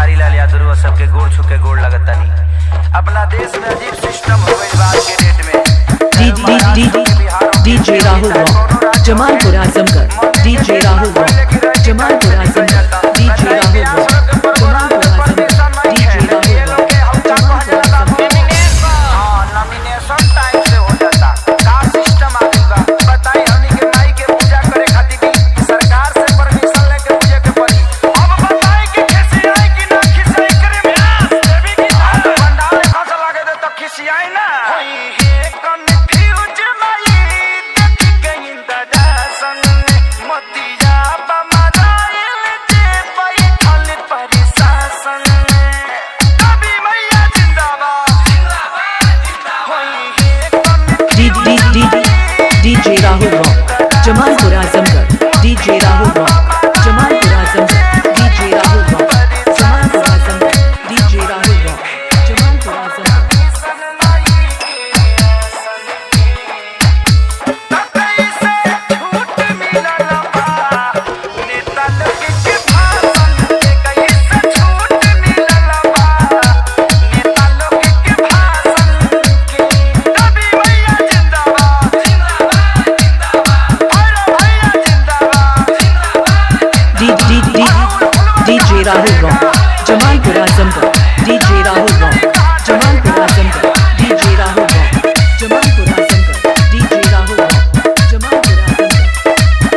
बिहारी लाल यादव सबके गोड़ छुके गोड़ लगतानी। अपना देश में अजीब सिस्टम हो गई बात के डेट में। DJ Rahul rock Jamalpur Azamgarh. DJ Rahul rock Jamalpur Azamgarh. DJ Rahul rock Jamalpur Azamgarh. DJ Rahul rock Jamalpur Azamgarh. Nomination time से हो जाता का सिस्टम आगेगा बताई। हमनी के माई के पूजा करे खातिर भी सरकार से परमिशन लेके पूजे के पड़ी। अब बताई कि खिसियाई कि ना खिसियाई करे व्यास देवी की पंडाल खस लागे दे तो खिसियाई ना होई हे कंफ्यूज माई देख गई दर्शन मोतिया बमराइल जे बैठल प्रशासन कभी मैया जिंदाबाद DJ Rahul rock Jamalpur Azamgarh. DJ Rahul rock Jamalpur Azamgarh. DJ Rahul rock Jamalpur Azamgarh. DJ Rahul rock Jamalpur Azamgarh. DJ Rahul rock Jamalpur Azamgarh. DJ Rahul rock Jamalpur Azamgarh. DJ Rahul rock Jamalpur Azamgarh.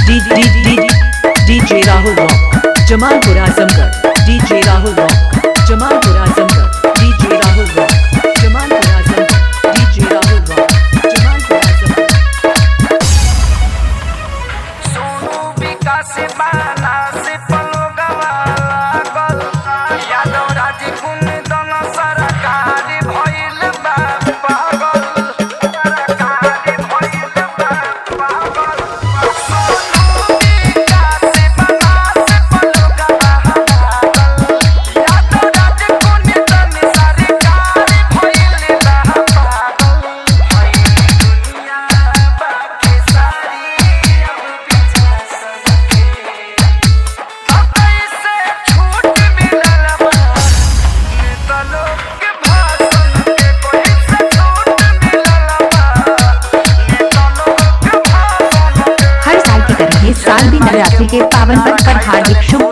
DJ Rahul rock Jamalpur Azamgarh. DJ Rahul rock Jamalpur Azamgarh. DJ Rahul rock Jamalpur Azamgarh. DJ Rahul rock Jamalpur Azamgarh. DJ Rahul rock Jamalpur Azamgarh. Sonu Vikas बाना से पलो गवाला गल यादव राज कुन दन सरकार भइल बा पागल सरकार भइल बा पागल। साल भी नवरात्रि के पावन पर्व पर हार्दिक शुभ